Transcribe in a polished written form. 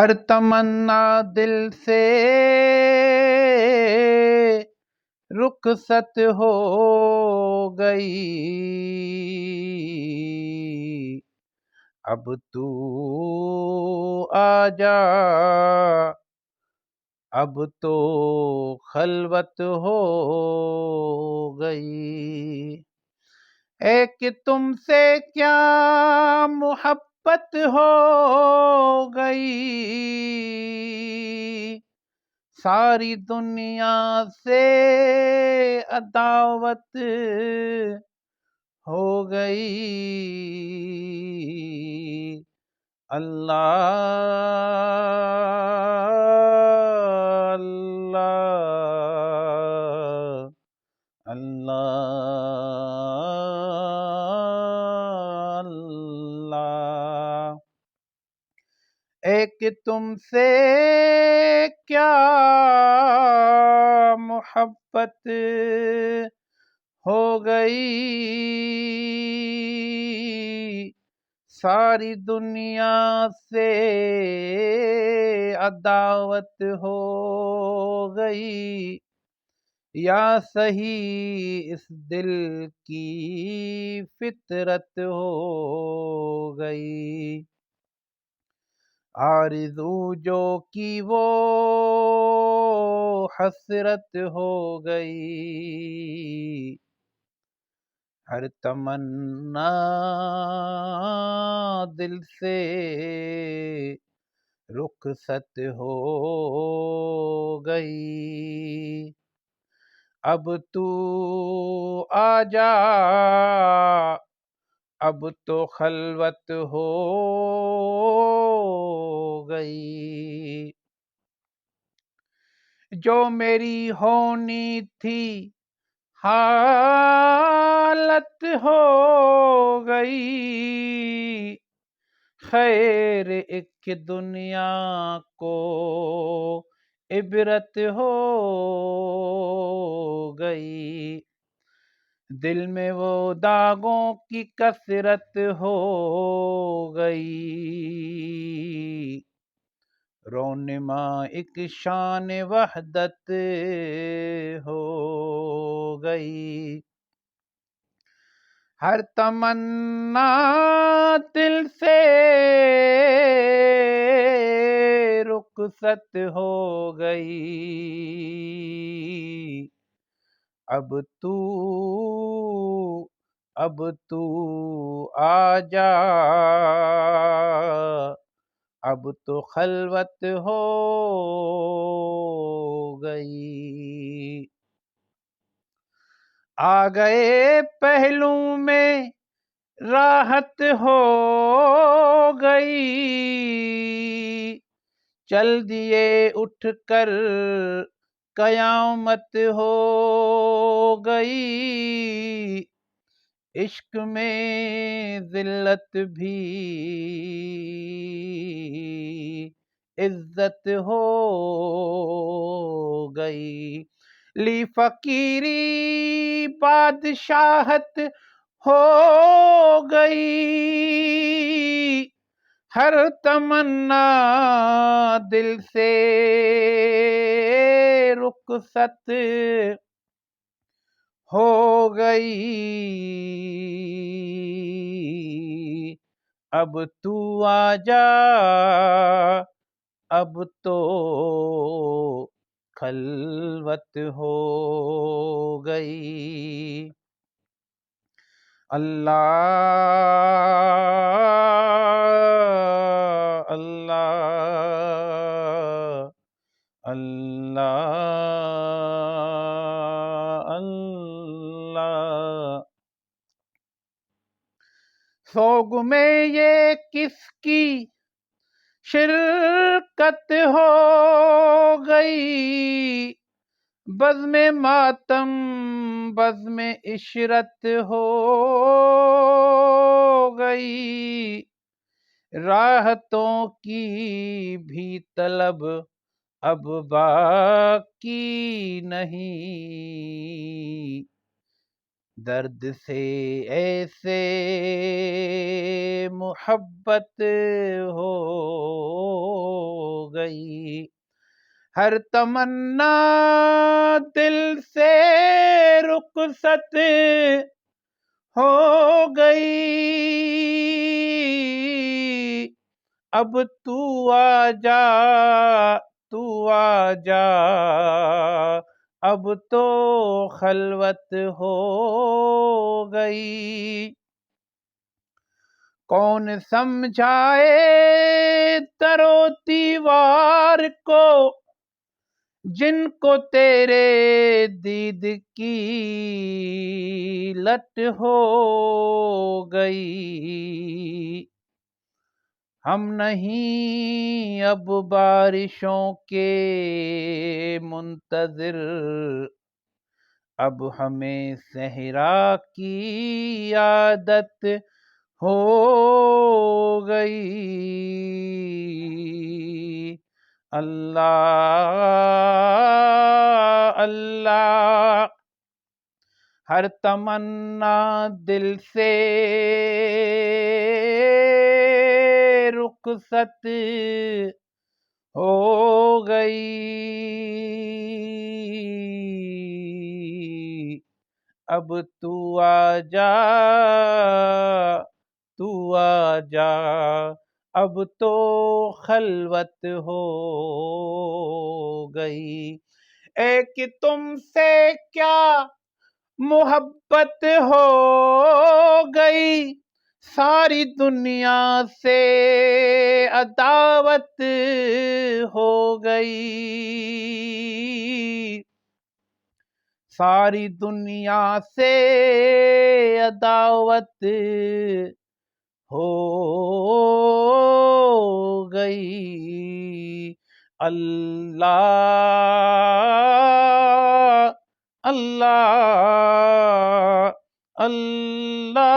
ہر تمنا دل سے رخصت ہو گئی، اب تو آ جا، اب تو خلوت ہو گئی۔ اے کہ تم سے کیا محبت ہو گئی، ساری دنیا سے عداوت ہو گئی۔ اللہ اللہ اللہ اللہ، ایک تم سے کیا محبت ہو گئی، ساری دنیا سے عداوت ہو گئی۔ یا صحیح اس دل کی فطرت ہو گئی، آرزو جو کی وہ حسرت ہو گئی، ہر تمنا دل سے رخصت ہو گئی، اب تو آ جا، اب تو خلوت ہو گئی۔ جو میری ہونی تھی حالت ہو گئی، خیر ایک دنیا کو عبرت ہو گئی، دل میں وہ داغوں کی کثرت ہو گئی، رونما ایک شان وحدت ہو گئی، ہر تمنا دل سے رخصت ہو گئی، اب تو آ جا، اب تو خلوت ہو گئی، آ گئے پہلو میں راحت ہو گئی، چل دیے اٹھ کر قیامت ہو گئی، عشق میں ذلت بھی عزت ہو گئی، لی فقیری بادشاہت ہو گئی، ہر تمنا دل سے رخصت ہو گئی، اب تو آ جا، اب تو خلوت ہو گئی، اللہ اللہ اللہ اللہ، سوگ میں یہ کس کی شرکت ہو گئی، بزم ماتم بزم عشرت ہو گئی، راحتوں کی بھی طلب اب باقی نہیں، درد سے ایسے محبت ہو گئی، ہر تمنا دل سے رخصت ہو گئی، اب تو آ جا، تو آ جا، اب تو خلوت ہو گئی، کون سمجھائے درو دیوار کو جن کو تیرے دید کی لت ہو گئی، ہم نہیں اب بارشوں کے منتظر، اب ہمیں صحرا کی عادت ہو گئی، اللہ اللہ، ہر تمنا دل سے رخصت ہو گئی، اب تو آ جا، تو آ جا، اب تو خلوت ہو گئی، اے کہ تم سے کیا محبت ہو گئی، ساری دنیا سے عداوت ہو گئی، ساری دنیا سے عداوت ہو گئی، اللہ اللہ اللہ